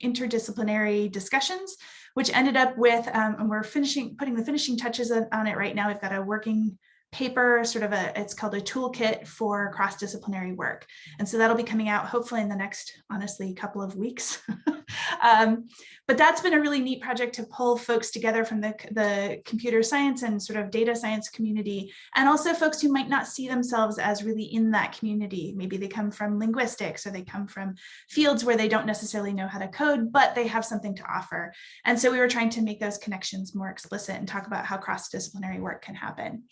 S1: interdisciplinary discussions, which ended up with, and we're putting the finishing touches on it right now. We've got a working paper, it's called a toolkit for cross-disciplinary work. And so that'll be coming out hopefully in the next, honestly, couple of weeks. But that's been a really neat project to pull folks together from the computer science and sort of data science community, and also folks who might not see themselves as really in that community. Maybe they come from linguistics or they come from fields where they don't necessarily know how to code, but they have something to offer. And so we were trying to make those connections more explicit and talk about how cross-disciplinary work can happen.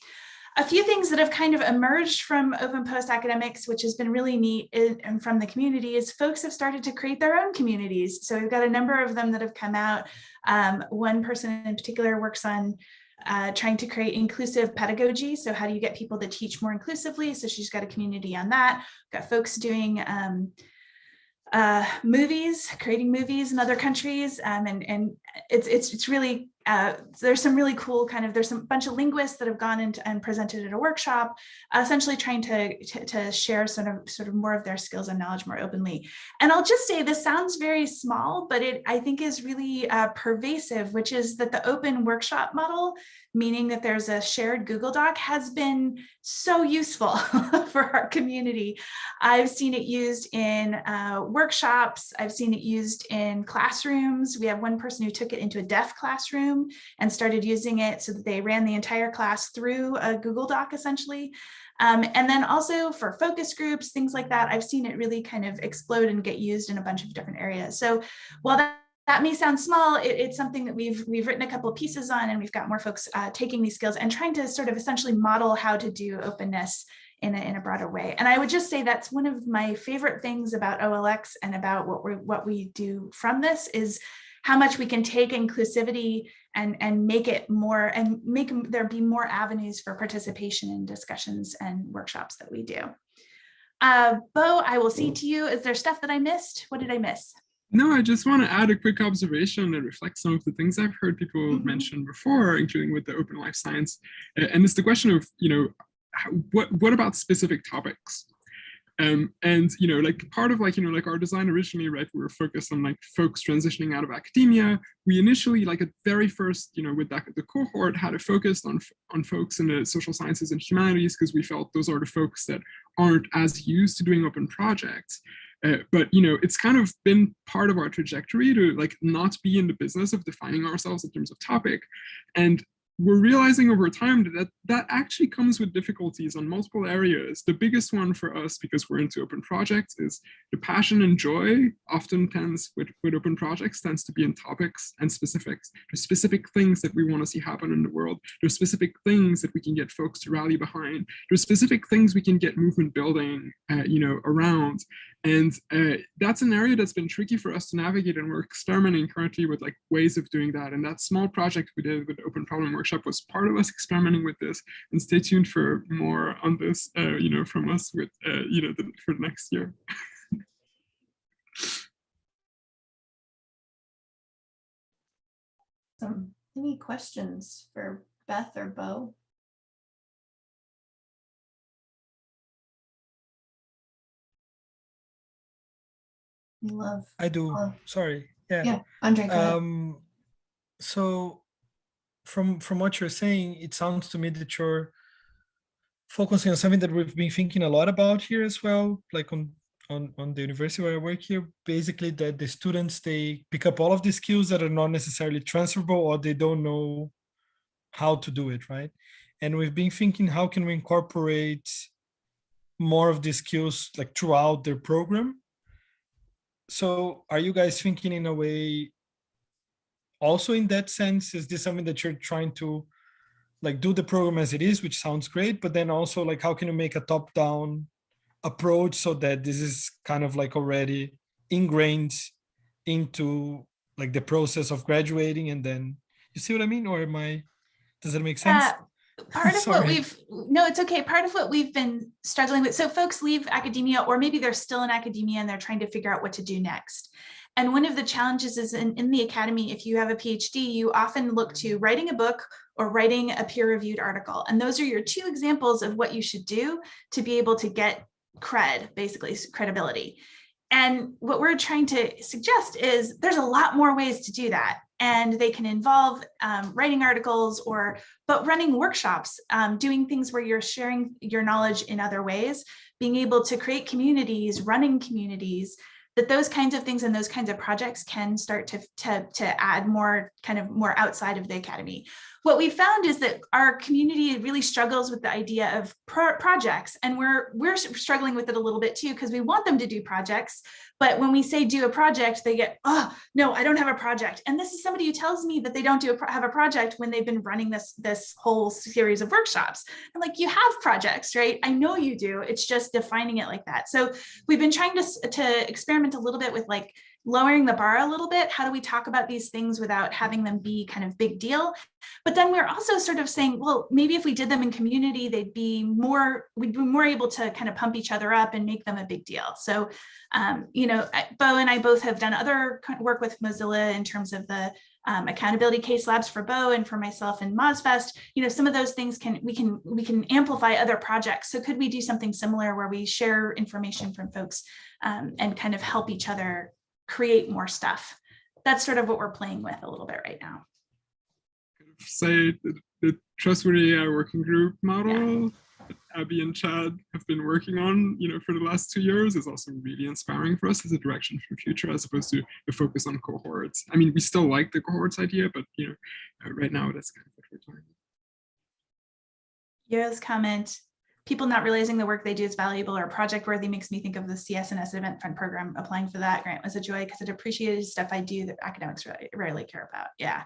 S1: A few things that have kind of emerged from Open Post Academics, which has been really neat, and from the community, is folks have started to create their own communities. So we've got a number of them that have come out. One person in particular works on trying to create inclusive pedagogy. So how do you get people to teach more inclusively? So she's got a community on that. We've got folks doing movies, creating movies in other countries, and it's really there's some really cool there's some bunch of linguists that have gone into and presented at a workshop, essentially trying to share sort of more of their skills and knowledge more openly. And I'll just say this sounds very small, but it I think is really pervasive, which is that the open workshop model, meaning that there's a shared Google Doc, has been so useful for our community. I've seen it used in workshops. I've seen it used in classrooms. We have one person who took it into a deaf classroom and started using it so that they ran the entire class through a Google Doc essentially. And then also for focus groups, things like that, I've seen it really kind of explode and get used in a bunch of different areas. So while that may sound small, it's something that we've written a couple of pieces on, and we've got more folks taking these skills and trying to sort of essentially model how to do openness in a broader way. And I would just say that's one of my favorite things about OLX and about what we do from this is how much we can take inclusivity and make it more, and make there be more avenues for participation in discussions and workshops that we do. Bo, I will see to you. Is there stuff that I missed? What did I miss?
S9: No, I just want to add a quick observation and reflect some of the things I've heard people mention before, including with the open life science. And it's the question of, what about specific topics? And like part of like our design originally, right, we were focused on like folks transitioning out of academia. We initially, like at very first, with the cohort, had a focus on folks in the social sciences and humanities, because we felt those are the folks that aren't as used to doing open projects. But it's kind of been part of our trajectory to like not be in the business of defining ourselves in terms of topic. And we're realizing over time that actually comes with difficulties on multiple areas. The biggest one for us, because we're into open projects, is the passion and joy often tends with open projects tends to be in topics and specifics. There's specific things that we want to see happen in the world. There's specific things that we can get folks to rally behind. There's specific things we can get movement building, around. And that's an area that's been tricky for us to navigate, and we're experimenting currently with like ways of doing that. And that small project we did with the Open Problem Workshop was part of us experimenting with this. And stay tuned for more on this, from us with, for next year.
S1: Any questions for Beth or Bo? Love.
S8: I do. Sorry. Yeah.
S1: Yeah, Andre. Go ahead.
S8: So from what you're saying, it sounds to me that you're focusing on something that we've been thinking a lot about here as well, like on the university where I work here, basically that the students, they pick up all of the skills that are not necessarily transferable, or they don't know how to do it, right? And we've been thinking, how can we incorporate more of these skills like throughout their program? So are you guys thinking in a way also in that sense? Is this something that you're trying to like do the program as it is, which sounds great, but then also like how can you make a top-down approach so that this is kind of like already ingrained into like the process of graduating? And then, you see what I mean? Or does that make sense?
S1: Part of what
S8: Sorry.
S1: no, it's okay. Part of what we've been struggling with, so folks leave academia, or maybe they're still in academia and they're trying to figure out what to do next. And one of the challenges is in the academy, if you have a PhD, you often look to writing a book or writing a peer-reviewed article. And those are your two examples of what you should do to be able to get cred, basically credibility. And what we're trying to suggest is there's a lot more ways to do that. And they can involve writing articles but running workshops, doing things where you're sharing your knowledge in other ways, being able to create communities, running communities, that those kinds of things and those kinds of projects can start to add more outside of the academy. What we found is that our community really struggles with the idea of projects, and we're struggling with it a little bit too, because we want them to do projects. But when we say do a project, they get, oh, no, I don't have a project. And this is somebody who tells me that they don't have a project when they've been running this whole series of workshops. I'm like, you have projects, right? I know you do. It's just defining it like that. So we've been trying to experiment a little bit with like lowering the bar a little bit. How do we talk about these things without having them be kind of big deal? But then we're also sort of saying, well, maybe if we did them in community, we'd be more able to kind of pump each other up and make them a big deal. So, Bo and I both have done other work with Mozilla in terms of the accountability case labs for Bo and for myself and MozFest. Some of those things we can amplify other projects. So could we do something similar where we share information from folks and kind of help each other create more stuff? That's sort of what we're playing with a little bit right now.
S9: Say the trustworthy working group model
S1: Yeah.
S9: that Abby and Chad have been working on, for the last 2 years is also really inspiring for us as a direction for the future, as opposed to the focus on cohorts. I mean, we still like the cohorts idea, but right now that's kind of what we're talking about.
S1: Yo's comment, people not realizing the work they do is valuable or project worthy makes me think of the CS&S Event Fund program. Applying for that grant was a joy because it appreciated stuff I do that academics rarely care about. Yeah,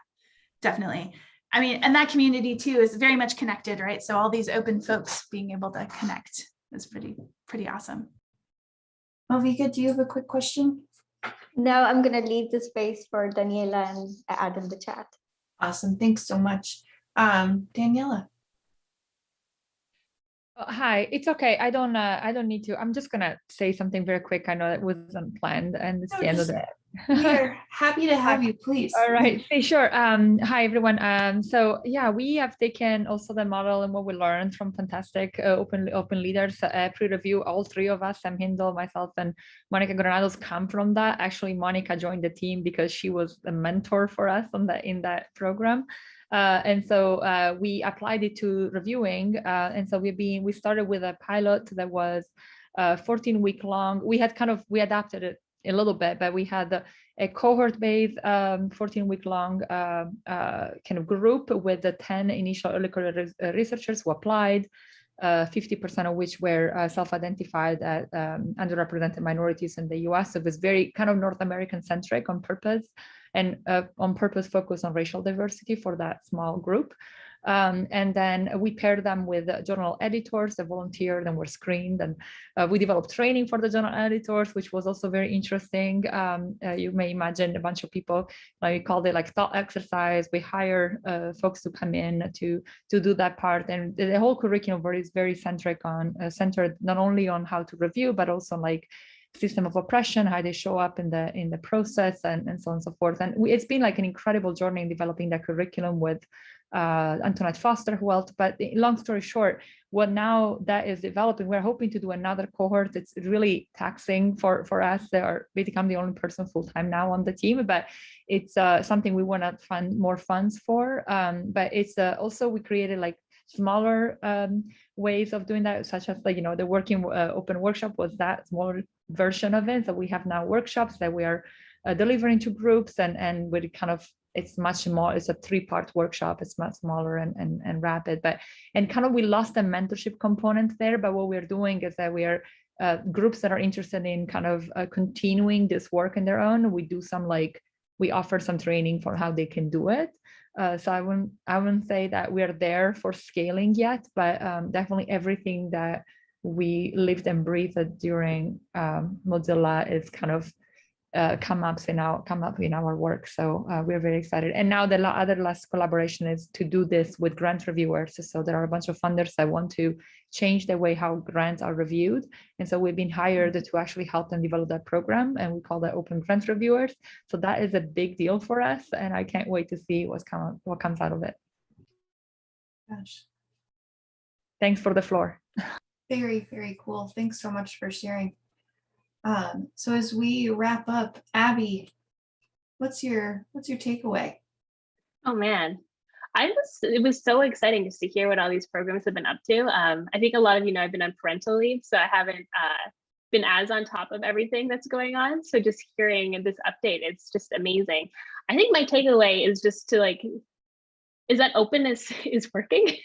S1: definitely. I mean, and that community too is very much connected, right? So all these open folks being able to connect is pretty awesome. Malvika, do you have a quick question?
S6: No, I'm going to leave the space for Daniela and add in the chat.
S1: Awesome, thanks so much. Daniela.
S10: Hi, it's okay. I don't need to. I'm just gonna say something very quick. I know it wasn't planned, and it's the end of the.
S1: We're happy to have you, please.
S10: All right, sure. Hi everyone. So yeah, we have taken also the model and what we learned from fantastic open leaders pre-review. All three of us, Sam Hindle, myself, and Monica Granados, come from that. Actually, Monica joined the team because she was a mentor for us in that program. And so we applied it to reviewing. And so we started with a pilot that was 14-week long. We adapted it a little bit, but we had a cohort-based 14-week long kind of group with the 10 initial early career researchers who applied, 50% of which were self-identified as underrepresented minorities in the US. So it was very kind of North American centric on purpose, and on purpose focused on racial diversity for that small group. And then we paired them with journal editors that volunteered and were screened, and we developed training for the journal editors, which was also very interesting. You may imagine a bunch of people, we called it like thought exercise. We hire folks to come in to do that part, and the whole curriculum is very centered not only on how to review, but also like system of oppression, how they show up in the process, and so on and so forth. And it's been like an incredible journey in developing that curriculum with Antoinette Foster who helped. But long story short, what now that is developing, we're hoping to do another cohort. It's really taxing for us. They are basically I'm the only person full-time now on the team, but it's something we want to fund more funds for. But it's also we created like smaller ways of doing that, such as the working open workshop was that smaller version of it. So we have now workshops that we are delivering to groups, and we kind of it's much more. It's a 3-part workshop. It's much smaller and rapid, and kind of we lost the mentorship component there. But what we're doing is that we are groups that are interested in kind of continuing this work on their own. We do some we offer some training for how they can do it. So I wouldn't say that we're there for scaling yet, but definitely everything that we lived and breathed during Mozilla is kind of come up in our work. So we're very excited. And now the other last collaboration is to do this with grant reviewers. So there are a bunch of funders that want to change the way how grants are reviewed. And so we've been hired to actually help them develop that program, and we call that Open Grant Reviewers. So that is a big deal for us, and I can't wait to see what comes out of it.
S1: Gosh.
S10: Thanks for the floor.
S1: Very, very cool. Thanks so much for sharing. So as we wrap up, Abby, what's your takeaway?
S3: Oh man, it was so exciting just to hear what all these programs have been up to. I think a lot of you know I've been on parental leave, so I haven't been as on top of everything that's going on. So just hearing this update, it's just amazing. I think my takeaway is just to is that openness is working,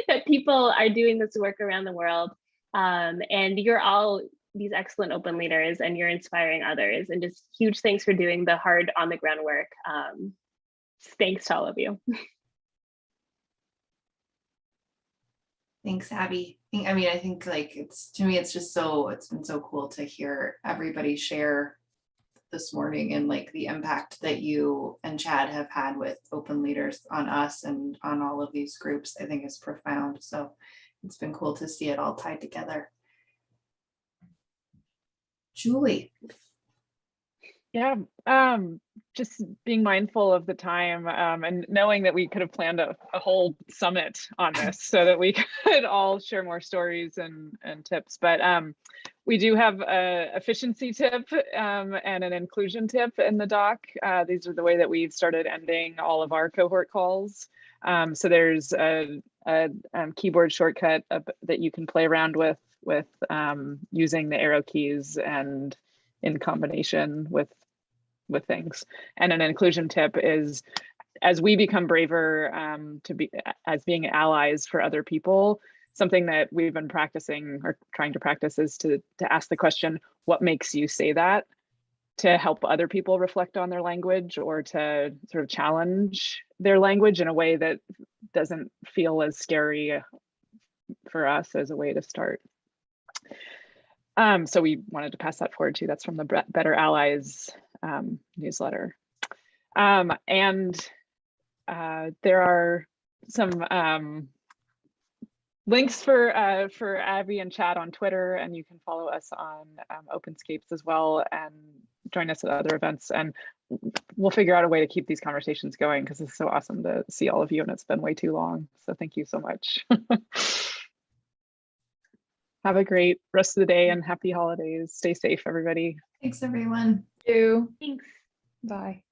S3: that people are doing this work around the world, and you're all these excellent open leaders, and you're inspiring others, and just huge thanks for doing the hard on the ground work. Thanks to all of you.
S1: Thanks, Abby. I mean, I think to me, it's been so cool to hear everybody share this morning, and the impact that you and Chad have had with open leaders on us and on all of these groups, I think is profound. So it's been cool to see it all tied together. Julie.
S2: Yeah, just being mindful of the time, and knowing that we could have planned a whole summit on this so that we could all share more stories and tips. But we do have a efficiency tip and an inclusion tip in the doc. These are the way that we've started ending all of our cohort calls. So there's a keyboard shortcut that you can play around with using the arrow keys and in combination with things. And an inclusion tip is, as we become braver as being allies for other people, something that we've been practicing or trying to practice is to ask the question, what makes you say that? To help other people reflect on their language, or to sort of challenge their language in a way that doesn't feel as scary for us as a way to start. So we wanted to pass that forward too. That's from the Better Allies newsletter. And there are some links for Abby and Chad on Twitter, and you can follow us on Openscapes as well, and join us at other events. And we'll figure out a way to keep these conversations going, because it's so awesome to see all of you, and it's been way too long. So thank you so much. Have a great rest of the day and happy holidays. Stay safe, everybody.
S1: Thanks, everyone.
S10: Thank you.
S3: Thanks.
S10: Bye.